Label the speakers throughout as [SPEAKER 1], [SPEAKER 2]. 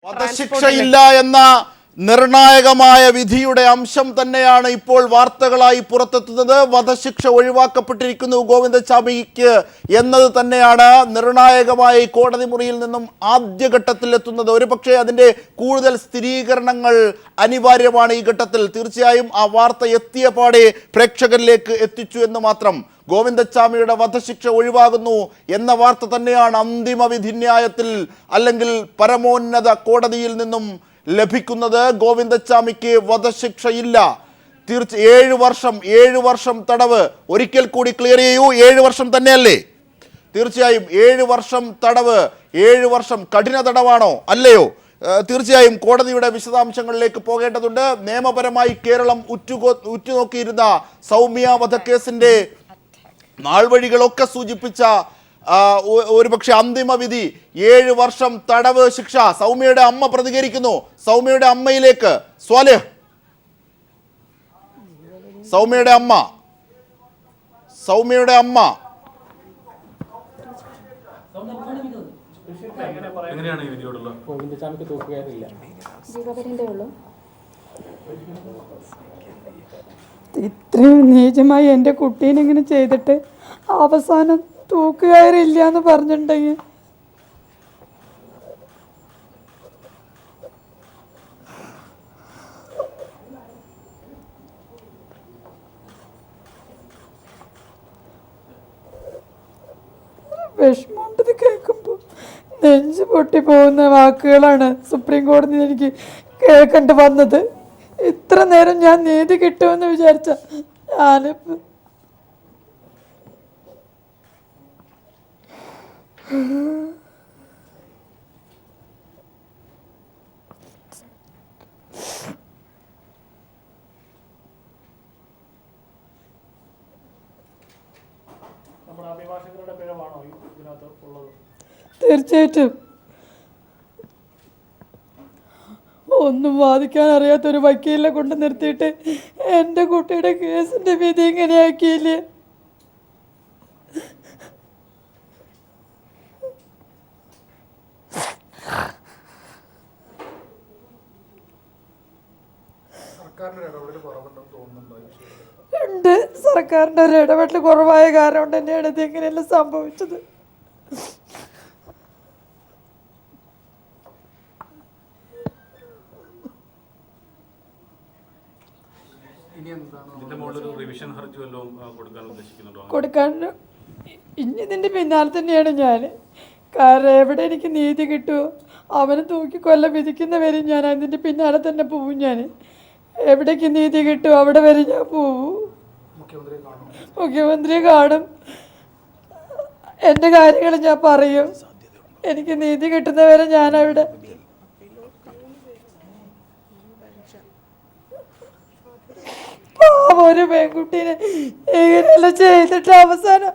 [SPEAKER 1] വധശിക്ഷയില്ല എന്ന നിർണായകമായ വിധിയുടെ അംശം തന്നെയാണ് ഇപ്പോൾ വാർത്തകളായി പുറത്തെത്തുന്നത്. വധശിക്ഷ ഒഴിവാക്കപ്പെട്ടിരിക്കുന്നു ഗോവിന്ദചാമിക്ക് എന്നത് തന്നെയാണ് നിർണായകമായ ഈ കോടതി മുറിയിൽ നിന്നും ആദ്യഘട്ടത്തിൽ എത്തുന്നത്. ഒരുപക്ഷെ അതിൻ്റെ കൂടുതൽ സ്ഥിരീകരണങ്ങൾ അനിവാര്യമാണ് ഈ ഘട്ടത്തിൽ. തീർച്ചയായും ആ വാർത്ത എത്തിയ പാടെ പ്രേക്ഷകരിലേക്ക് എത്തിച്ചു എന്ന് മാത്രം. ഗോവിന്ദചാമിയുടെ വധശിക്ഷ ഒഴിവാകുന്നു എന്ന വാർത്ത തന്നെയാണ് അന്തിമ വിധിന്യായത്തിൽ അല്ലെങ്കിൽ പരമോന്നത കോടതിയിൽ നിന്നും ലഭിക്കുന്നത്. ഗോവിന്ദചാമിക്ക് വധശിക്ഷയില്ല. 7 വർഷം തടവ്. ഒരിക്കൽ കൂടി ക്ലിയർ ചെയ്യൂ, 7 വർഷം തന്നെയല്ലേ? തീർച്ചയായും 7 വർഷം തടവ്. 7 വർഷം കഠിന തടവാണോ അല്ലയോ? തീർച്ചയായും കോടതിയുടെ വിശദാംശങ്ങളിലേക്ക് പോകേണ്ടതുണ്ട്. നിയമപരമായി കേരളം ഉറ്റുനോക്കിയിരുന്ന സൗമ്യ വധക്കേസിന്റെ നാൾവഴികളൊക്കെ സൂചിപ്പിച്ച ഒരുപക്ഷെ അന്തിമ വിധി 7 വർഷം തടവ് ശിക്ഷ. സൗമ്യയുടെ അമ്മ പ്രതികരിക്കുന്നു. സൗമ്യയുടെ അമ്മയിലേക്ക് സ്വാലിഹ്. സൗമ്യയുടെ അമ്മ
[SPEAKER 2] ഇത്രയും നീചമായി എൻ്റെ കുട്ടീനെ ഇങ്ങനെ ചെയ്തിട്ട് അവസാനം തൂക്കുകയറില്ല എന്ന് പറഞ്ഞിട്ടുണ്ടെങ്കിൽ വിഷമമുണ്ടത് കേൾക്കുമ്പോൾ. നെഞ്ച് പൊട്ടിപ്പോകുന്ന വാക്കുകളാണ് സുപ്രീം കോടതി എനിക്ക് കേൾക്കേണ്ടി വന്നത്. ഇത്ര നേരം ഞാൻ നീതി കിട്ടുമെന്ന് വിചാരിച്ച ഞാനിപ്പോൾ തീർച്ചയായിട്ടും ഒന്നും വാദിക്കാൻ അറിയാത്തൊരു വക്കീലിനെ കൊണ്ട് നിർത്തിയിട്ട് എൻ്റെ കുട്ടിയുടെ കേസിൻ്റെ വിധി ഇങ്ങനെയാക്കിയില്ലേ? ഉണ്ട്, സർക്കാരിൻ്റെ ഒരു ഇടപെടൽ കുറവായ കാരണം കൊണ്ട് തന്നെയാണ് ഇത് ഇങ്ങനെയെല്ലാം സംഭവിച്ചത്. കൊടുക്കാൻ ഇനി ഇതിൻ്റെ പിന്നാലെ തന്നെയാണ് ഞാൻ. കാരണം എവിടെ എനിക്ക് നീതി കിട്ടുമോ അവനെ തൂക്കിക്കൊല്ല വിധിക്കുന്നവരെ ഞാൻ അതിൻ്റെ പിന്നാലെ തന്നെ പോവും. ഞാൻ എവിടേക്ക് നീതി കിട്ടുമോ അവിടെ വരെ ഞാൻ പോവും. മുഖ്യമന്ത്രിയെ കാണും, എൻ്റെ കാര്യങ്ങൾ ഞാൻ പറയും. എനിക്ക് നീതി കിട്ടുന്നവരെ ഞാനവിടെ ഒരു പെൺകുട്ടീനെ എങ്ങനെയല്ല ചെയ്തിട്ട് അവസാനം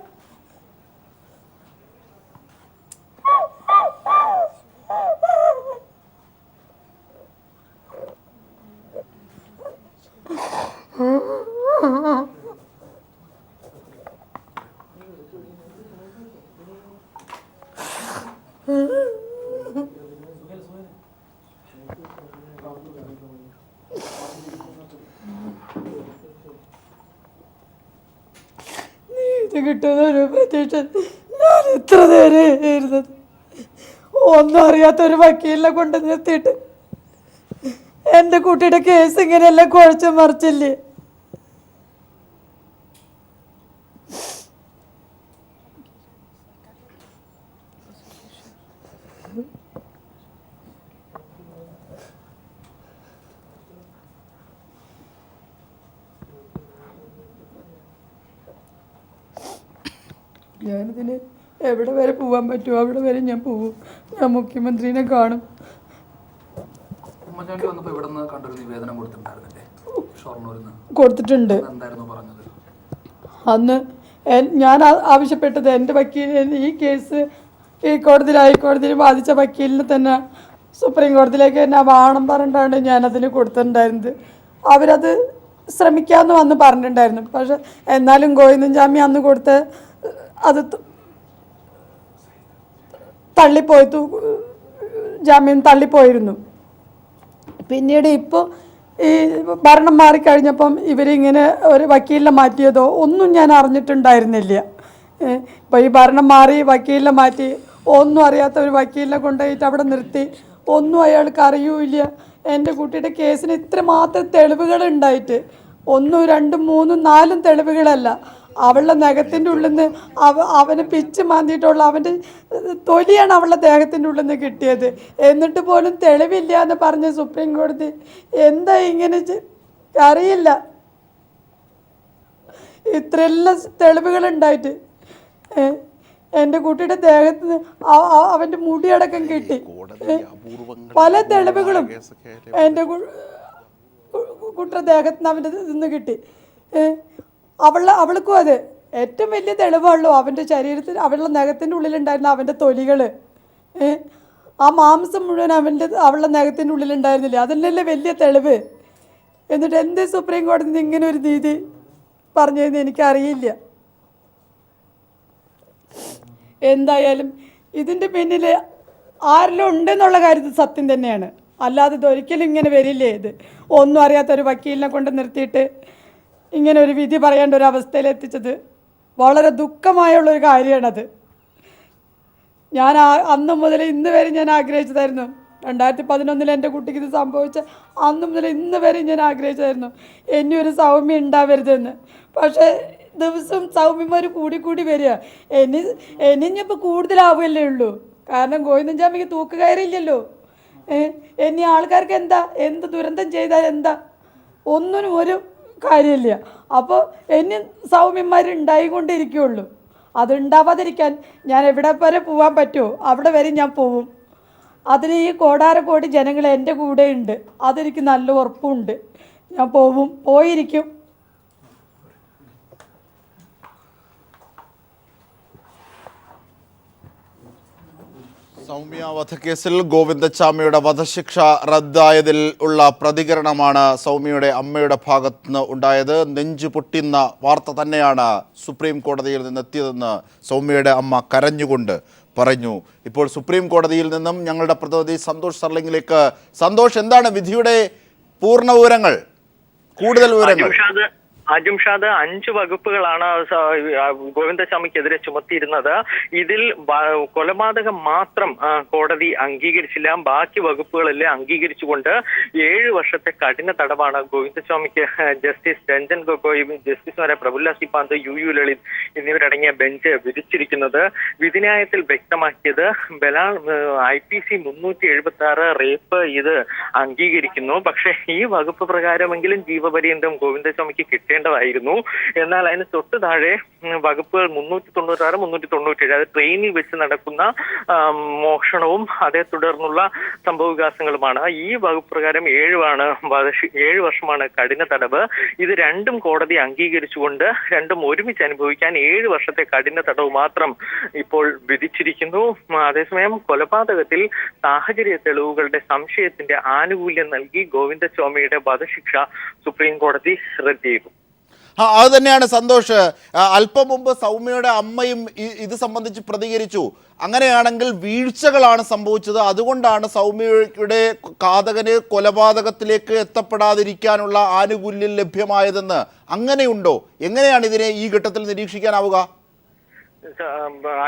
[SPEAKER 2] നീതി കിട്ടുന്ന ഒരു പ്രതീക്ഷ ഞാൻ ഇത്ര നേരം ഇരുന്നത്. ഒന്നും അറിയാത്തൊരു വക്കീലിനെ കൊണ്ട് നിർത്തിയിട്ട് എൻ്റെ കുട്ടിയുടെ കേസ് ഇങ്ങനെയെല്ലാം കുഴച്ചു മറിച്ചില്ലേ? ഞാനിതിന് എവിടെ വരെ പോകാൻ പറ്റുമോ അവിടെ വരെ ഞാൻ പോവും. ഞാൻ മുഖ്യമന്ത്രിനെ കാണും. കൊടുത്തിട്ടുണ്ട്. അന്ന് ഞാൻ ആവശ്യപ്പെട്ടത് എൻ്റെ വക്കീലിന് ഈ കേസ് കീഴ്ക്കോടതിയിൽ ഹൈക്കോടതിയിൽ ബാധിച്ച വക്കീലിന് തന്നെ സുപ്രീം കോടതിയിലേക്ക് തന്നെ വേണം പറഞ്ഞിട്ടാണ് ഞാനതിന് കൊടുത്തിട്ടുണ്ടായിരുന്നത്. അവരത് ശ്രമിക്കാമെന്ന് വന്ന് പറഞ്ഞിട്ടുണ്ടായിരുന്നു. പക്ഷെ എന്നാലും ഗോവിന്ദചാമി അന്ന് കൊടുത്ത് അത് തള്ളിപ്പോയി. ജാമ്യം തള്ളിപ്പോയിരുന്നു. പിന്നീട് ഇപ്പോൾ ഈ ഭരണം മാറിക്കഴിഞ്ഞപ്പം ഇവരിങ്ങനെ ഒരു വക്കീലിനെ മാറ്റിയതോ ഒന്നും ഞാൻ അറിഞ്ഞിട്ടുണ്ടായിരുന്നില്ല. ഇപ്പോൾ ഈ ഭരണം മാറി വക്കീലിനെ മാറ്റി, ഒന്നും അറിയാത്ത ഒരു വക്കീലിനെ കൊണ്ടുപോയിട്ട് അവിടെ നിർത്തി, ഒന്നും അയാൾക്ക് അറിയൂല. എൻ്റെ കുട്ടിയുടെ കേസിന് ഇത്ര മാത്രം തെളിവുകൾ ഉണ്ടായിട്ട്, 1, 2, 3, 4 തെളിവുകളല്ല, അവളുടെ നഖത്തിൻ്റെ ഉള്ളിൽ നിന്ന് അവന് പിച്ച് മാന്തിയിട്ടുള്ള അവൻ്റെ തൊലിയാണ് അവളുടെ ദേഹത്തിൻ്റെ ഉള്ളിൽ നിന്ന് കിട്ടിയത്. എന്നിട്ട് പോലും തെളിവില്ല എന്ന് പറഞ്ഞ് സുപ്രീം കോടതി എന്താ ഇങ്ങനെ അറിയില്ല. ഇത്രയെല്ലാം തെളിവുകൾ ഉണ്ടായിട്ട് എൻ്റെ കുട്ടിയുടെ ദേഹത്ത് നിന്ന് അവൻ്റെ മുടിയടക്കം കിട്ടി. പല തെളിവുകളും എൻ്റെ കുട്ടിയുടെ ദേഹത്ത് നിന്ന് അവൻ്റെ നിന്ന് കിട്ടി. അവൾക്കും അതെ ഏറ്റവും വലിയ തെളിവുള്ളൂ അവൻ്റെ ശരീരത്തിൽ, അവളുടെ നഖത്തിൻ്റെ ഉള്ളിലുണ്ടായിരുന്ന അവൻ്റെ തൊലികൾ. ആ മാംസം മുഴുവൻ അവളുടെ നഖത്തിൻ്റെ ഉള്ളിലുണ്ടായിരുന്നില്ല, അതല്ലല്ലേ വലിയ തെളിവ്. എന്നിട്ട് എന്ത് സുപ്രീം കോടതി ഇങ്ങനെ ഒരു നീതി പറഞ്ഞതെന്ന് എനിക്കറിയില്ല. എന്തായാലും ഇതിൻ്റെ പിന്നിൽ ആരെല്ലാം ഉണ്ടെന്നുള്ള കാര്യത്തിൽ സത്യം തന്നെയാണ്. അല്ലാതെ ഇതൊരിക്കലും ഇങ്ങനെ വരില്ലേ. ഇത് ഒന്നും അറിയാത്തൊരു വക്കീലിനെ കൊണ്ട് നിർത്തിയിട്ട് ഇങ്ങനെ ഒരു വിധി പറയേണ്ട ഒരു അവസ്ഥയിൽ എത്തിച്ചത് വളരെ ദുഃഖമായുള്ളൊരു കാര്യമാണത്. ഞാൻ അന്ന് മുതൽ ഇന്ന് വരെ ഞാൻ ആഗ്രഹിച്ചതായിരുന്നു, 2011 എൻ്റെ കുട്ടിക്ക് ഇത് സംഭവിച്ച അന്ന് മുതൽ ഇന്ന് വരെ ഞാൻ ആഗ്രഹിച്ചതായിരുന്നു ഇനി ഒരു സൗമ്യ ഉണ്ടാവരുതെന്ന്. പക്ഷേ ദിവസം സൗമ്യന്മാർ കൂടി വരിക. ഇനിയിപ്പോൾ കൂടുതലാവുകയല്ലേ ഉള്ളൂ. കാരണം ഗോവിന്ദൻ ചാമിക്ക് തൂക്കുകയറിയില്ലല്ലോ. ഇനി ആൾക്കാർക്ക് എന്ത് ദുരന്തം ചെയ്താൽ എന്താ, ഒന്നിനും ഒരു കാര്യമില്ല. അപ്പോൾ ഇനി സൗമ്യന്മാരുണ്ടായിക്കൊണ്ടിരിക്കുകയുള്ളൂ. അതുണ്ടാവാതിരിക്കാൻ ഞാൻ എവിടെ വരെ പോകാൻ പറ്റുമോ അവിടെ വരെ ഞാൻ പോവും. അതിന് ഈ കോടാനക്കോടി ജനങ്ങൾ എൻ്റെ കൂടെ ഉണ്ട്, അതെനിക്ക് നല്ല ഉറപ്പുണ്ട്. ഞാൻ പോയിരിക്കും.
[SPEAKER 1] സൗമ്യ വധക്കേസിൽ ഗോവിന്ദച്ചാമിയുടെ വധശിക്ഷ റദ്ദായതിൽ ഉള്ള പ്രതികരണമാണ് സൗമ്യയുടെ അമ്മയുടെ ഭാഗത്തുനിന്ന് ഉണ്ടായത്. നെഞ്ചു പൊട്ടുന്ന വാർത്ത തന്നെയാണ് സുപ്രീം കോടതിയിൽ നിന്നെത്തിയതെന്ന് സൗമ്യയുടെ അമ്മ കരഞ്ഞുകൊണ്ട് പറഞ്ഞു. ഇപ്പോൾ സുപ്രീം കോടതിയിൽ നിന്നും ഞങ്ങളുടെ പ്രതിനിധി സന്തോഷ് സർലിംഗിലേക്ക്. സന്തോഷ്, എന്താണ് വിധിയുടെ പൂർണ്ണ വിവരങ്ങൾ, കൂടുതൽ വിവരങ്ങൾ?
[SPEAKER 3] അജുംഷാദ് 5 വകുപ്പുകളാണ് ഗോവിന്ദസ്വാമിക്കെതിരെ ചുമത്തിയിരുന്നത്. ഇതിൽ കൊലപാതകം മാത്രം കോടതി അംഗീകരിച്ചില്ല. ബാക്കി വകുപ്പുകളെല്ലാം അംഗീകരിച്ചുകൊണ്ട് 7 വർഷത്തെ കഠിന തടവാണ് ഗോവിന്ദസ്വാമിക്ക് ജസ്റ്റിസ് രഞ്ജൻ ഗൊഗോയ്, ജസ്റ്റിസുമാരായ പ്രഫുല്ല സിപ്പാന്ത്, യു ലളിത് എന്നിവരടങ്ങിയ ബെഞ്ച് വിധിച്ചിരിക്കുന്നത്. വിധിന്യായത്തിൽ വ്യക്തമാക്കിയത് IPC 376 റേപ്പ് ഇത് അംഗീകരിക്കുന്നു. പക്ഷേ ഈ വകുപ്പ് പ്രകാരമെങ്കിലും ജീവപര്യന്തം ഗോവിന്ദസ്വാമിക്ക് കിട്ടേണ്ടതായിരുന്നു. എന്നാൽ അതിന് തൊട്ട് താഴെ വകുപ്പുകൾ 396, 397, അത് ട്രെയിനിൽ വെച്ച് നടക്കുന്ന മോഷണവും അതേ തുടർന്നുള്ള സംഭവവികാസങ്ങളുമാണ്. ഈ വകുപ്പ് പ്രകാരം 7 വർഷമാണ് കഠിന തടവ്. ഇത് രണ്ടും കോടതി അംഗീകരിച്ചുകൊണ്ട് രണ്ടും ഒരുമിച്ച് അനുഭവിക്കാൻ 7 വർഷത്തെ കഠിന തടവ് മാത്രം ഇപ്പോൾ വിധിച്ചിരിക്കുന്നു. അതേസമയം കൊലപാതകത്തിൽ സാഹചര്യ തെളിവുകളുടെ സംശയത്തിന്റെ ആനുകൂല്യം നൽകി ഗോവിന്ദസ്വാമിയുടെ വധശിക്ഷ സുപ്രീം കോടതി റദ്ദ് ചെയ്തു.
[SPEAKER 1] അത് തന്നെയാണ് സന്തോഷ്. അല്പം മുമ്പ് സൗമ്യയുടെ അമ്മയും ഇത് സംബന്ധിച്ച് പ്രതികരിച്ചു. അങ്ങനെയാണെങ്കിൽ വീഴ്ചകളാണ് സംഭവിച്ചത്, അതുകൊണ്ടാണ് സൗമ്യയുടെ ഘാതകന് കൊലപാതകത്തിലേക്ക് എത്തപ്പെടാതിരിക്കാനുള്ള ആനുകൂല്യം ലഭ്യമായതെന്ന്. അങ്ങനെയുണ്ടോ? എങ്ങനെയാണ് ഇതിനെ ഈ ഘട്ടത്തിൽ നിരീക്ഷിക്കാനാവുക?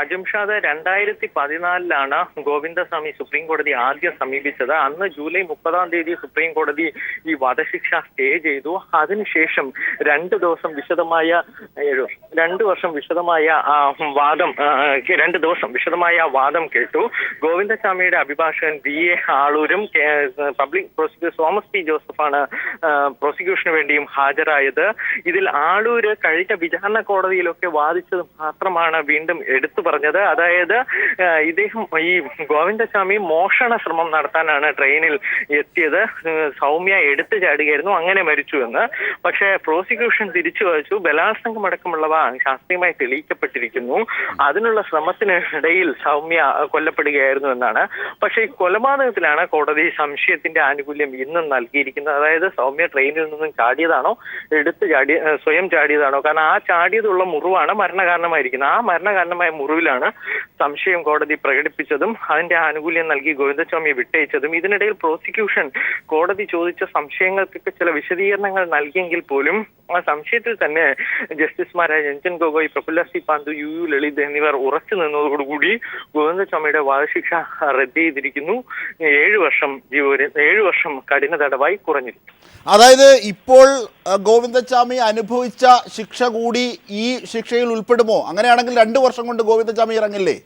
[SPEAKER 3] അജംഷാദ് 2014 ഗോവിന്ദസ്വാമി സുപ്രീം കോടതി ആദ്യം സമീപിച്ചത്. അന്ന് ജൂലൈ 30 സുപ്രീം കോടതി ഈ വധശിക്ഷ സ്റ്റേ ചെയ്തു. അതിനുശേഷം 2 ദിവസം വിശദമായ 2 വർഷം വിശദമായ വാദം 2 ദിവസം വിശദമായ വാദം കേട്ടു. ഗോവിന്ദസ്വാമിയുടെ അഭിഭാഷകൻ VA ആളൂരും പബ്ലിക് പ്രോസിക്യൂട്ടർ തോമസ് P. ജോസഫാണ് പ്രോസിക്യൂഷന് വേണ്ടിയും ഹാജരായത്. ഇതിൽ ആളൂര് കഴിഞ്ഞ വിചാരണ കോടതിയിലൊക്കെ വാദിച്ചത് മാത്രമാണ് വീണ്ടും എടുത്തു പറഞ്ഞത്. അതായത് ഇദ്ദേഹം ഈ ഗോവിന്ദസ്വാമി മോഷണ ശ്രമം നടത്താനാണ് ട്രെയിനിൽ എത്തിയത്, സൗമ്യ എടുത്തു ചാടുകയായിരുന്നു, അങ്ങനെ മരിച്ചു എന്ന്. പക്ഷേ പ്രോസിക്യൂഷൻ തിരിച്ചു വച്ചു ബലാത്സംഗം അടക്കമുള്ളവ ശാസ്ത്രീയമായി തെളിയിക്കപ്പെട്ടിരിക്കുന്നു, അതിനുള്ള ശ്രമത്തിനിടയിൽ സൗമ്യ കൊല്ലപ്പെടുകയായിരുന്നു എന്നാണ്. പക്ഷേ ഈ കൊലപാതകത്തിലാണ് കോടതി സംശയത്തിന്റെ ആനുകൂല്യം ഇന്നും നൽകിയിരിക്കുന്നത്. അതായത് സൗമ്യ ട്രെയിനിൽ നിന്നും ചാടിയതാണോ, സ്വയം ചാടിയതാണോ? കാരണം ആ ചാടിയതുള്ള മുറിവാണ് മരണകാരണമായിരിക്കുന്നത്. ആ ഭരണകാരണമായ മുറിവിലാണ് സംശയം കോടതി പ്രകടിപ്പിച്ചതും അതിന്റെ ആനുകൂല്യം നൽകി ഗോവിന്ദസ്വാമിയെ വിട്ടയച്ചതും. ഇതിനിടയിൽ പ്രോസിക്യൂഷൻ കോടതി ചോദിച്ച സംശയങ്ങൾക്കൊക്കെ ചില വിശദീകരണങ്ങൾ നൽകിയെങ്കിൽ പോലും ആ സംശയത്തിൽ തന്നെ ജസ്റ്റിസുമാരായ രഞ്ജൻ ഗൊഗോയ്, പ്രഫുല്ല സി പാന്തു, യു ലളിത് എന്നിവർ ഉറച്ചു നിന്നതോടുകൂടി ഗോവിന്ദസ്വാമിയുടെ വധശിക്ഷ റദ്ദ് ചെയ്തിരിക്കുന്നു. 7 വർഷം കഠിന തടവായി കുറഞ്ഞിരിക്കും.
[SPEAKER 1] അതായത് ഇപ്പോൾ ഗോവിന്ദച്ചാമി അനുഭവിച്ച ശിക്ഷ കൂടി ഈ ശിക്ഷയിൽ ഉൾപ്പെടുമോ? അങ്ങനെയാണെങ്കിൽ 2 വർഷം കൊണ്ട് ഗോവിന്ദച്ചാമി ഇറങ്ങില്ലേ?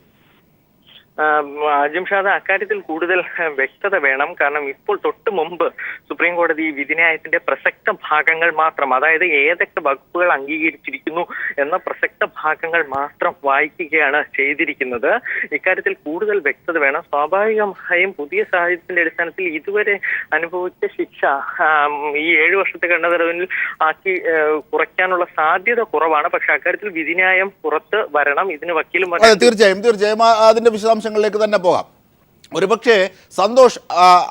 [SPEAKER 3] ജിംഷാദ്, അക്കാര്യത്തിൽ കൂടുതൽ വ്യക്തത വേണം. കാരണം ഇപ്പോൾ തൊട്ട് മുമ്പ് സുപ്രീം കോടതി വിധിന്യായത്തിന്റെ പ്രസക്ത ഭാഗങ്ങൾ മാത്രം, അതായത് ഏതൊക്കെ വകുപ്പുകൾ അംഗീകരിച്ചിരിക്കുന്നു എന്ന പ്രസക്ത ഭാഗങ്ങൾ മാത്രം വായിക്കുകയാണ് ചെയ്തിരിക്കുന്നത്. ഇക്കാര്യത്തിൽ കൂടുതൽ വ്യക്തത വേണം. സ്വാഭാവികമായും പുതിയ സാഹചര്യത്തിന്റെ അടിസ്ഥാനത്തിൽ ഇതുവരെ അനുഭവിച്ച ശിക്ഷ ഈ 7 വർഷത്തെ കഠിന തടവിൽ ആക്കി കുറയ്ക്കാനുള്ള സാധ്യത കുറവാണ്. പക്ഷെ അക്കാര്യത്തിൽ വിധിന്യായം പുറത്ത് വരണം. ഇതിന് വക്കീലും
[SPEAKER 1] തീർച്ചയായും അതിന്റെ വിശദാംശങ്ങളിലേക്ക് തന്നെ പോകാം. ഒരുപക്ഷെ സന്തോഷ്,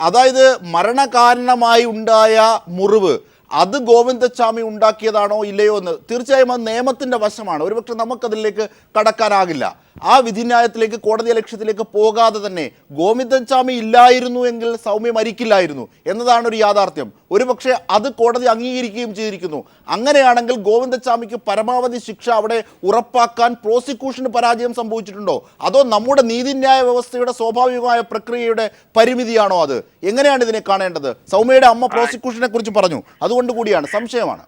[SPEAKER 1] അതായത് മരണകാരണമായി ഉണ്ടായ മുറിവ് അത് ഗോവിന്ദച്ചാമി ഉണ്ടാക്കിയതാണോ ഇല്ലയോ എന്ന് തീർച്ചയായും അത് നിയമത്തിന്റെ വശമാണ്. ഒരുപക്ഷെ നമുക്കതിലേക്ക് കടക്കാനാകില്ല. ആ വിധിന്യായത്തിലേക്ക്, കോടതി ലക്ഷ്യത്തിലേക്ക് പോകാതെ തന്നെ ഗോവിന്ദച്ചാമി ഇല്ലായിരുന്നു എങ്കിൽ സൗമ്യ മരിക്കില്ലായിരുന്നു എന്നതാണ് ഒരു യാഥാർത്ഥ്യം. ഒരുപക്ഷെ അത് കോടതി അംഗീകരിക്കുകയും ചെയ്തിരിക്കുന്നു. അങ്ങനെയാണെങ്കിൽ ഗോവിന്ദച്ചാമിക്ക് പരമാവധി ശിക്ഷ അവിടെ ഉറപ്പാക്കാൻ പ്രോസിക്യൂഷന് പരാജയം സംഭവിച്ചിട്ടുണ്ടോ? അതോ നമ്മുടെ നീതിന്യായ വ്യവസ്ഥയുടെ സ്വാഭാവികമായ പ്രക്രിയയുടെ പരിമിതിയാണോ അത്? എങ്ങനെയാണ് ഇതിനെ കാണേണ്ടത്? സൗമ്യയുടെ അമ്മ പ്രോസിക്യൂഷനെ കുറിച്ച് പറഞ്ഞു, അതുകൊണ്ട് കൂടിയാണ് സംശയമാണ്.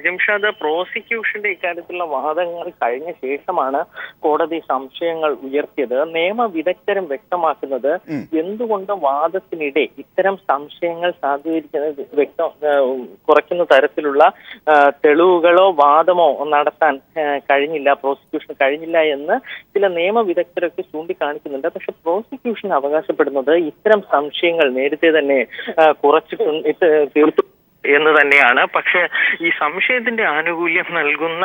[SPEAKER 3] ജിംഷാദ്, പ്രോസിക്യൂഷന്റെ ഇക്കാര്യത്തിലുള്ള വാദങ്ങൾ കഴിഞ്ഞ ശേഷമാണ് കോടതി സംശയങ്ങൾ ഉയർത്തിയത്. നിയമവിദഗ്ധരും വ്യക്തമാക്കുന്നത് എന്തുകൊണ്ട് വാദത്തിനിടെ ഇത്തരം സംശയങ്ങൾ കുറയ്ക്കുന്ന തരത്തിലുള്ള തെളിവുകളോ വാദമോ നടത്താൻ പ്രോസിക്യൂഷന് കഴിഞ്ഞില്ല എന്ന് ചില നിയമവിദഗ്ധരൊക്കെ ചൂണ്ടിക്കാണിക്കുന്നുണ്ട്. പക്ഷെ പ്രോസിക്യൂഷൻ അവകാശപ്പെടുന്നത് ഇത്തരം സംശയങ്ങൾ നേരത്തെ തന്നെ തീർത്തു എന്ന് തന്നെയാണ്. പക്ഷെ ഈ സംശയത്തിന്റെ ആനുകൂല്യം നൽകുന്ന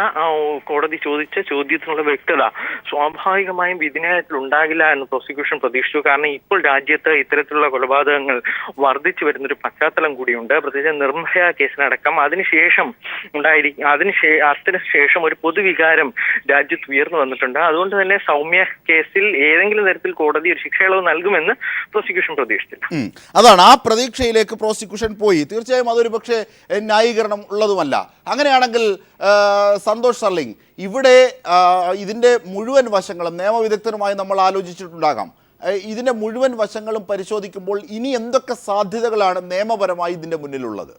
[SPEAKER 3] കോടതി ചോദിച്ച ചോദ്യത്തിനുള്ള വ്യക്തത സ്വാഭാവികമായും വിധിന്യായത്തിൽ ഉണ്ടാകില്ല എന്ന് പ്രോസിക്യൂഷൻ പ്രതീക്ഷിച്ചു. കാരണം ഇപ്പോൾ രാജ്യത്ത് ഇത്തരത്തിലുള്ള കൊലപാതകങ്ങൾ വർദ്ധിച്ചു വരുന്നൊരു പശ്ചാത്തലം കൂടിയുണ്ട്. പ്രത്യേകിച്ച് നിർഭയ കേസിനടക്കം അതിനുശേഷം അതിനുശേഷം ഒരു പൊതുവികാരം രാജ്യത്ത് ഉയർന്നു വന്നിട്ടുണ്ട്. അതുകൊണ്ട് തന്നെ സൗമ്യ കേസിൽ ഏതെങ്കിലും തരത്തിൽ കോടതി ഒരു ശിക്ഷയിളവ് നൽകുമെന്ന് പ്രോസിക്യൂഷൻ പ്രതീക്ഷിച്ചില്ല.
[SPEAKER 1] അതാണ്, ആ പ്രതീക്ഷയിലേക്ക് പ്രോസിക്യൂഷൻ പോയി. തീർച്ചയായും അതൊരു പക്ഷേ ന്യായീകരണം ഉള്ളതുമല്ല. അങ്ങനെയാണെങ്കിൽ സന്തോഷ് സർലിംഗ്, ഇവിടെ ഇതിൻ്റെ മുഴുവൻ വശങ്ങളും നിയമവിദഗ്ധരുമായി നമ്മൾ ആലോചിച്ചിട്ടുണ്ടാകാം. ഇതിൻ്റെ മുഴുവൻ വശങ്ങളും പരിശോധിക്കുമ്പോൾ ഇനി എന്തൊക്കെ സാധ്യതകളാണ് നിയമപരമായി ഇതിൻ്റെ മുന്നിലുള്ളത്?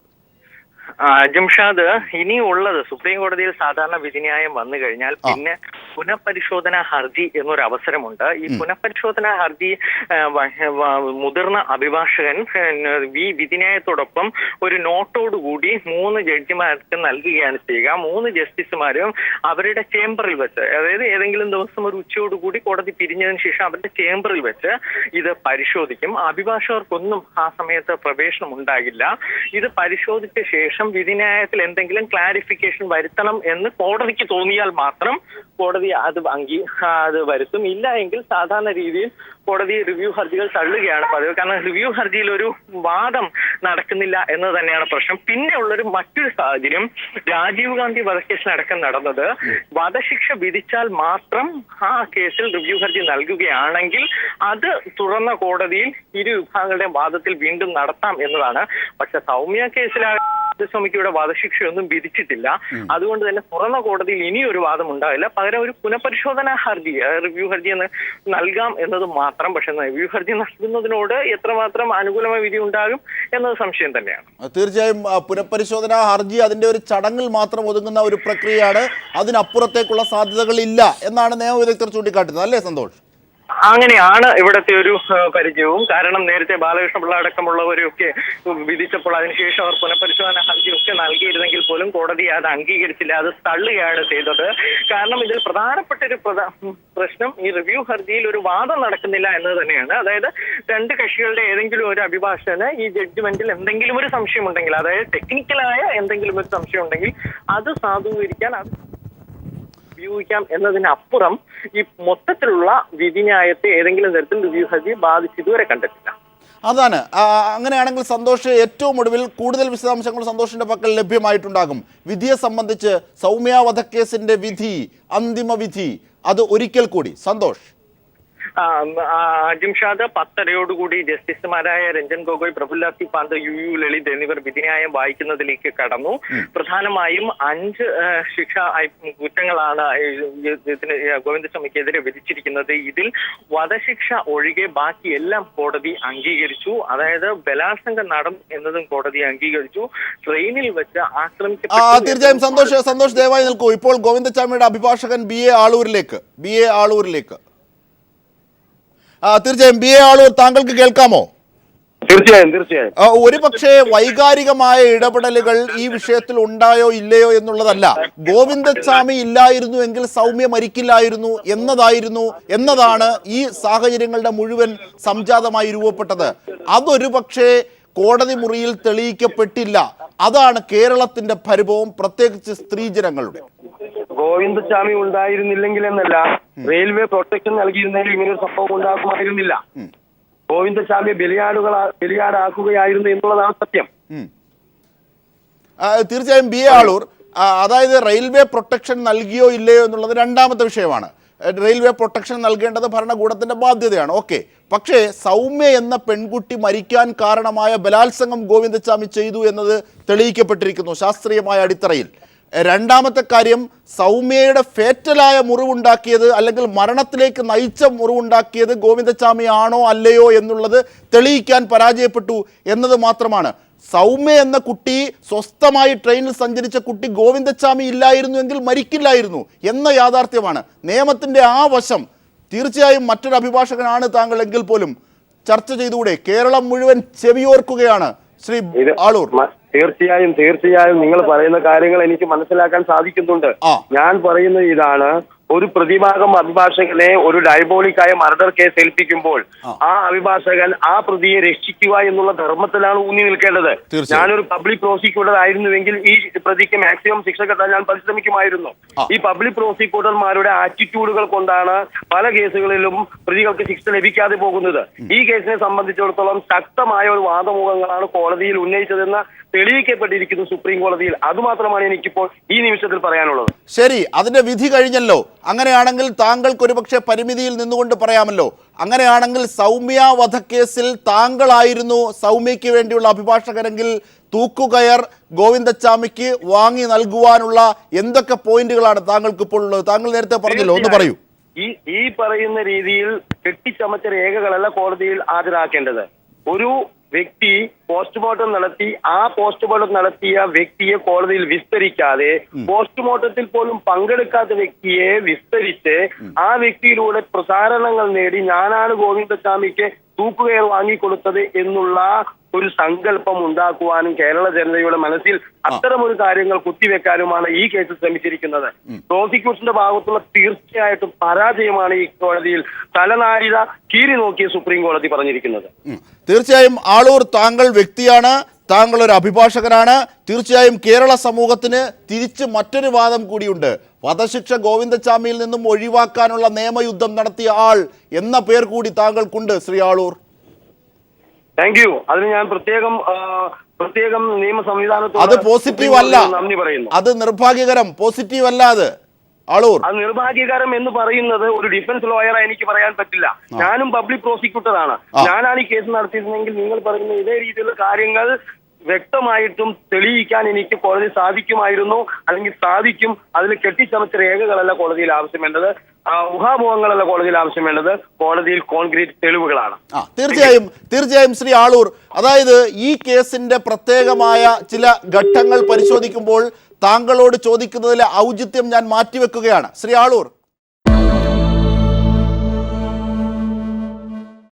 [SPEAKER 3] ജിംഷാദ്, ഇനിയുള്ളത് സുപ്രീം കോടതിയിൽ സാധാരണ വിധിന്യായം വന്നു കഴിഞ്ഞാൽ പിന്നെ പുനഃപരിശോധനാ ഹർജി എന്നൊരു അവസരമുണ്ട്. ഈ പുനഃപരിശോധനാ ഹർജി മുതിർന്ന അഭിഭാഷകൻ ഈ വിധിന്യായത്തോടൊപ്പം ഒരു നോട്ടോടുകൂടി 3 ജഡ്ജിമാർക്ക് നൽകുകയാണ് ചെയ്യുക. 3 ജസ്റ്റിസുമാരും അവരുടെ ചേംബറിൽ വെച്ച്, അതായത് ഏതെങ്കിലും ദിവസം ഒരു ഉച്ചയോടുകൂടി കോടതി പിരിഞ്ഞതിന് ശേഷം അവരുടെ ചേംബറിൽ വെച്ച് ഇത് പരിശോധിക്കും. അഭിഭാഷകർക്കൊന്നും ആ സമയത്ത് പ്രവേശനം ഉണ്ടാകില്ല. ഇത് പരിശോധിച്ച ശേഷം വിധിന്യായത്തിൽ എന്തെങ്കിലും ക്ലാരിഫിക്കേഷൻ വരുത്തണം എന്ന് കോടതിക്ക് തോന്നിയാൽ മാത്രം കോടതി അത് വരുത്തും. ഇല്ല എങ്കിൽ സാധാരണ രീതിയിൽ കോടതി റിവ്യൂ ഹർജികൾ തള്ളുകയാണ് പതിവ്. കാരണം റിവ്യൂ ഹർജിയിൽ ഒരു വാദം നടക്കുന്നില്ല എന്ന് തന്നെയാണ് പ്രശ്നം. പിന്നെ ഉള്ളൊരു മറ്റൊരു സാഹചര്യം, രാജീവ് ഗാന്ധി വധക്കേസിനടക്കം നടന്നത് വധശിക്ഷ വിധിച്ചാൽ മാത്രം ആ കേസിൽ റിവ്യൂ ഹർജി നൽകുകയാണെങ്കിൽ അത് തുറന്ന കോടതിയിൽ ഇരു വിഭാഗങ്ങളുടെ വാദത്തിൽ വീണ്ടും നടത്താം എന്നതാണ്. പക്ഷെ സൗമ്യ കേസിലാകെ സ്വാമിക്ക് വധശിക്ഷയൊന്നും വിധിച്ചിട്ടില്ല. അതുകൊണ്ട് തന്നെ തുറന്ന കോടതിയിൽ ഇനിയൊരു വാദം ഉണ്ടാവില്ല. പകരം ഒരു പുനഃപരിശോധനാ ഹർജി, റിവ്യൂ ഹർജി എന്ന് നൽകാം എന്നത് മാത്രം. പക്ഷെ റിവ്യൂ ഹർജി നൽകുന്നതിനോട് എത്രമാത്രം അനുകൂലമായ വിധി ഉണ്ടാകും എന്നത് സംശയം തന്നെയാണ്.
[SPEAKER 1] തീർച്ചയായും പുനഃപരിശോധനാ ഹർജി അതിന്റെ ഒരു ചടങ്ങിൽ മാത്രം ഒതുങ്ങുന്ന ഒരു പ്രക്രിയയാണ്. അതിനപ്പുറത്തേക്കുള്ള സാധ്യതകൾ ഇല്ല എന്നാണ് നിയമവിദഗ്ധർ ചൂണ്ടിക്കാട്ടുന്നത്, അല്ലേ സന്തോഷ്?
[SPEAKER 3] അങ്ങനെയാണ് ഇവിടുത്തെ ഒരു പരിചയവും. കാരണം നേരത്തെ ബാലകൃഷ്ണപിള്ള അടക്കമുള്ളവരൊക്കെ വിധിച്ചപ്പോൾ അതിനുശേഷം അവർ പുനഃപരിശോധന ഹർജിയൊക്കെ നൽകിയിരുന്നെങ്കിൽ പോലും കോടതി അത് അംഗീകരിച്ചില്ല, അത് തള്ളുകയാണ് ചെയ്തത്. കാരണം ഇതിൽ പ്രധാനപ്പെട്ട ഒരു പ്രശ്നം ഈ റിവ്യൂ ഹർജിയിൽ ഒരു വാദം നടക്കുന്നില്ല എന്നത് തന്നെയാണ്. അതായത് 2 കക്ഷികളുടെ ഏതെങ്കിലും ഒരു അഭിഭാഷകന് ഈ ജഡ്ജ്മെന്റിൽ എന്തെങ്കിലും ഒരു സംശയം ഉണ്ടെങ്കിൽ, അതായത് ടെക്നിക്കലായ എന്തെങ്കിലും ഒരു സംശയം ഉണ്ടെങ്കിൽ അത് സാധൂകരിക്കാൻ ഉപയോഗിക്കാം എന്നതിനപ്പുറം ഈ മൊത്തത്തിലുള്ള വിധിന്യായത്തെ ഏതെങ്കിലും തരത്തിൽ റിവ്യൂ ഹർജി ബാധിച്ച് ഇതുവരെ കണ്ടെത്തില്ല.
[SPEAKER 1] അതാണ് അങ്ങനെയാണെങ്കിൽ സന്തോഷ് ഏറ്റവും ഒടുവിൽ കൂടുതൽ വിശദാംശങ്ങൾ സന്തോഷിന്റെ പക്കൽ ലഭ്യമായിട്ടുണ്ടാകും. വിധിയെ സംബന്ധിച്ച് സൗമ്യ വധക്കേസിന്റെ വിധി, അന്തിമ വിധി, അത് ഒരിക്കൽ കൂടി സന്തോഷ്.
[SPEAKER 3] ജിംഷാദ് 10:30 ജസ്റ്റിസുമാരായ രഞ്ജൻ ഗൊഗോയ്, പ്രഫുല്ല സി പാന്ത്, യു ലളിത് എന്നിവർ വിധിന്യായം വായിക്കുന്നതിലേക്ക് കടന്നു. പ്രധാനമായും 5 ശിക്ഷാ കുറ്റങ്ങളാണ് ഗോവിന്ദസ്വാമിക്കെതിരെ വിധിച്ചിരിക്കുന്നത്. ഇതിൽ വധശിക്ഷ ഒഴികെ ബാക്കി എല്ലാം കോടതി അംഗീകരിച്ചു. അതായത് ബലാത്സംഗം നടന്നു എന്നതും കോടതി അംഗീകരിച്ചു. ട്രെയിനിൽ വെച്ച്
[SPEAKER 1] തീർച്ചയായും സന്തോഷ് ദയവായി നിൽക്കൂ. ഇപ്പോൾ ഗോവിന്ദസ്വാമിയുടെ അഭിഭാഷകൻ ബി എ ആളൂരിലേക്ക് തീർച്ചയായും ബി എ ആളൂർ, താങ്കൾക്ക് കേൾക്കാമോ?
[SPEAKER 4] തീർച്ചയായും.
[SPEAKER 1] ഒരു പക്ഷേ വൈകാരികമായ ഇടപെടലുകൾ ഈ വിഷയത്തിൽ ഉണ്ടായോ ഇല്ലയോ എന്നുള്ളതല്ല. ഗോവിന്ദസ്വാമി ഇല്ലായിരുന്നു എങ്കിൽ സൗമ്യ മരിക്കില്ലായിരുന്നു എന്നതാണ് ഈ സാഹചര്യങ്ങളുടെ മുഴുവൻ സംജാതമായി രൂപപ്പെട്ടത്. അതൊരു പക്ഷേ കോടതി മുറിയിൽ തെളിയിക്കപ്പെട്ടില്ല. അതാണ് കേരളത്തിന്റെ പരിഭവം, പ്രത്യേകിച്ച് സ്ത്രീജനങ്ങളുടെ.
[SPEAKER 4] ഗോവിന്ദസ്വാമി ഉണ്ടായിരുന്നില്ലെങ്കിൽ എന്നല്ല, റെയിൽവേ പ്രൊട്ടക്ഷൻ നൽകിയിരുന്നെങ്കിൽ ഇങ്ങനെ ഒരു സംഭവം ഉണ്ടാകുമായിരുന്നില്ല. ഗോവിന്ദസ്വാമിയെ ബലിയാടാക്കുകയായിരുന്നു എന്നുള്ളതാണ് സത്യം.
[SPEAKER 1] തീർച്ചയായും ബി എ ആളൂർ, അതായത് റെയിൽവേ പ്രൊട്ടക്ഷൻ നൽകിയോ ഇല്ലയോ എന്നുള്ളത് രണ്ടാമത്തെ വിഷയമാണ്. റെയിൽവേ പ്രൊട്ടക്ഷൻ നൽകേണ്ടത് ഭരണകൂടത്തിന്റെ ബാധ്യതയാണ്. ഓക്കെ, പക്ഷേ സൗമ്യ എന്ന പെൺകുട്ടി മരിക്കാൻ കാരണമായ ബലാത്സംഗം ഗോവിന്ദസ്വാമി ചെയ്തു എന്നത് തെളിയിക്കപ്പെട്ടിരിക്കുന്നു ശാസ്ത്രീയമായ അടിത്തറയിൽ. രണ്ടാമത്തെ കാര്യം, സൗമ്യയുടെ ഫേറ്റലായ മുറിവുണ്ടാക്കിയത് അല്ലെങ്കിൽ മരണത്തിലേക്ക് നയിച്ച മുറിവുണ്ടാക്കിയത് ഗോവിന്ദസ്വാമി ആണോ അല്ലയോ എന്നുള്ളത് തെളിയിക്കാൻ പരാജയപ്പെട്ടു എന്നത് മാത്രമാണ്. സൗമ്യ എന്ന കുട്ടി സ്വസ്ഥമായി ട്രെയിനിൽ സഞ്ചരിച്ച കുട്ടി ഗോവിന്ദസ്വാമി ഇല്ലായിരുന്നുവെങ്കിൽ മരിക്കില്ലായിരുന്നു എന്ന യാഥാർത്ഥ്യമാണ്. നിയമത്തിൻ്റെ ആ വശം തീർച്ചയായും മറ്റൊരു അഭിഭാഷകനാണ് താങ്കൾ എങ്കിൽ പോലും ചർച്ച ചെയ്തുകൂടെ? കേരളം മുഴുവൻ ചെവിയോർക്കുകയാണ് ശ്രീ ആളൂർ.
[SPEAKER 4] തീർച്ചയായും നിങ്ങൾ പറയുന്ന കാര്യങ്ങൾ എനിക്ക് മനസ്സിലാക്കാൻ സാധിക്കുന്നുണ്ട്. ഞാൻ പറയുന്നത് ഇതാണ്, ഒരു പ്രതിഭാഗം അഭിഭാഷകനെ ഒരു ഡയബോളിക്കായ മർഡർ കേസ് ഏൽപ്പിക്കുമ്പോൾ ആ അഭിഭാഷകൻ ആ പ്രതിയെ രക്ഷിക്കുക എന്നുള്ള ധർമ്മത്തിലാണ് ഊന്നി നിൽക്കേണ്ടത്. ഞാനൊരു പബ്ലിക് പ്രോസിക്യൂട്ടർ ആയിരുന്നുവെങ്കിൽ ഈ പ്രതിക്ക് മാക്സിമം ശിക്ഷ കിട്ടാൻ ഞാൻ പരിശ്രമിക്കുമായിരുന്നു. ഈ പബ്ലിക് പ്രോസിക്യൂട്ടർമാരുടെ ആറ്റിറ്റ്യൂഡുകൾ കൊണ്ടാണ് പല കേസുകളിലും പ്രതികൾക്ക് ശിക്ഷ ലഭിക്കാതെ പോകുന്നത്. ഈ കേസിനെ സംബന്ധിച്ചിടത്തോളം ശക്തമായ ഒരു വാദമുഖങ്ങളാണ് കോടതിയിൽ ഉന്നയിച്ചതെന്ന് തെളിയിക്കപ്പെട്ടിരിക്കുന്നു സുപ്രീം കോടതിയിൽ. അതുമാത്രമാണ് എനിക്കിപ്പോൾ ഈ നിമിഷത്തിൽ പറയാനുള്ളത്.
[SPEAKER 1] ശരി, അതിന്റെ വിധി കഴിഞ്ഞല്ലോ. അങ്ങനെയാണെങ്കിൽ താങ്കൾക്ക് ഒരുപക്ഷെ പരിമിതിയിൽ നിന്നുകൊണ്ട് പറയാമല്ലോ, അങ്ങനെയാണെങ്കിൽ സൗമ്യ വധക്കേസിൽ താങ്കളായിരുന്നു സൗമ്യയ്ക്ക് വേണ്ടിയുള്ള അഭിഭാഷകരെങ്കിൽ തൂക്കുകയർ ഗോവിന്ദസ്വാമിക്ക് വാങ്ങി നൽകുവാനുള്ള എന്തൊക്കെ പോയിന്റുകളാണ് താങ്കൾക്ക് ഇപ്പോൾ ഉള്ളത്? താങ്കൾ നേരത്തെ പറഞ്ഞല്ലോ, ഒന്ന് പറയൂ.
[SPEAKER 4] ഈ പറയുന്ന രീതിയിൽ കെട്ടിച്ചമച്ച രേഖകളല്ല കോടതിയിൽ ഹാജരാക്കേണ്ടത്. ഒരു വ്യക്തി പോസ്റ്റ്മോർട്ടം നടത്തി ആ പോസ്റ്റ്മോർട്ടം നടത്തിയ വ്യക്തിയെ കോടതിയിൽ വിസ്തരിക്കാതെ പോസ്റ്റ്മോർട്ടത്തിൽ പോലും പങ്കെടുക്കാത്ത വ്യക്തിയെ വിസ്തരിച്ച് ആ വ്യക്തിയിലൂടെ പ്രചാരണങ്ങൾ നേടി ഞാനാണ് ഗോവിന്ദസ്വാമിക്ക് തൂക്കുകയർ വാങ്ങിക്കൊടുത്തത് എന്നുള്ള ഒരു സങ്കല്പം ഉണ്ടാക്കുവാനും കേരള ജനതയുടെ മനസ്സിൽ അത്തരമൊരു കാര്യങ്ങൾ കുത്തിവെക്കാനുമാണ് ഈ കേസ് ശ്രമിച്ചിരിക്കുന്നത്. പ്രോസിക്യൂഷന്റെ ഭാഗത്തുള്ള തീർച്ചയായിട്ടും പരാജയമാണ് ഈ കോടതിയിൽ തലനാരിഴ കീറി നോക്കിയ സുപ്രീം കോടതി പറഞ്ഞിരിക്കുന്നത്.
[SPEAKER 1] തീർച്ചയായും ആളൂർ, താങ്കൾ വ്യക്തിയാണ്, താങ്കൾ ഒരു അഭിഭാഷകനാണ്. തീർച്ചയായും കേരള സമൂഹത്തിന് തിരിച്ച് മറ്റൊരു വാദം കൂടിയുണ്ട്. വധശിക്ഷ ഗോവിന്ദസ്വാമിയിൽ നിന്നും ഒഴിവാക്കാനുള്ള നിയമയുദ്ധം നടത്തിയ ആൾ എന്ന പേർ കൂടി താങ്കൾക്കുണ്ട് ശ്രീ ആളൂർ.
[SPEAKER 4] Thank you. അതിന് ഞാൻ പ്രത്യേകം നിയമ സംവിധാനത്തോട്
[SPEAKER 1] അത് പോസിറ്റീവ് അല്ല,
[SPEAKER 4] നന്ദി പറയുന്നു.
[SPEAKER 1] അത് നിർഭാഗ്യകരം, പോസിറ്റീവ് അല്ല അത് ആളൂർ.
[SPEAKER 4] അത് നിർഭാഗ്യകരം എന്ന് പറയുന്നത് ഒരു ഡിഫൻസ് ലോയറായി എനിക്ക് പറയാൻ പറ്റില്ല. ഞാനും പബ്ലിക് പ്രോസിക്യൂട്ടർ ആണ്. ഞാനാണ് ഈ കേസ് നടത്തിയിരുന്നെങ്കിൽ നിങ്ങൾ പറയുന്ന ഇതേ രീതിയിലുള്ള കാര്യങ്ങൾ വ്യക്തമായിട്ടും തെളിയിക്കാൻ എനിക്ക് കോടതി സാധിക്കുമായിരുന്നു, അല്ലെങ്കിൽ സാധിക്കും. അതിൽ കെട്ടിച്ചമച്ച രേഖകളല്ല കോടതിയിൽ ആവശ്യം ഊഹാപോഹങ്ങളല്ല കോടതിയിൽ ആവശ്യം വേണ്ടത്. കോടതിയിൽ കോൺക്രീറ്റ് തെളിവുകളാണ്.
[SPEAKER 1] തീർച്ചയായും ശ്രീ ആളൂർ, അതായത് ഈ കേസിന്റെ പ്രത്യേകമായ ചില ഘട്ടങ്ങൾ പരിശോധിക്കുമ്പോൾ താങ്കളോട് ചോദിക്കുന്നതിലെ ഔചിത്യം ഞാൻ മാറ്റിവെക്കുകയാണ് ശ്രീ ആളൂർ.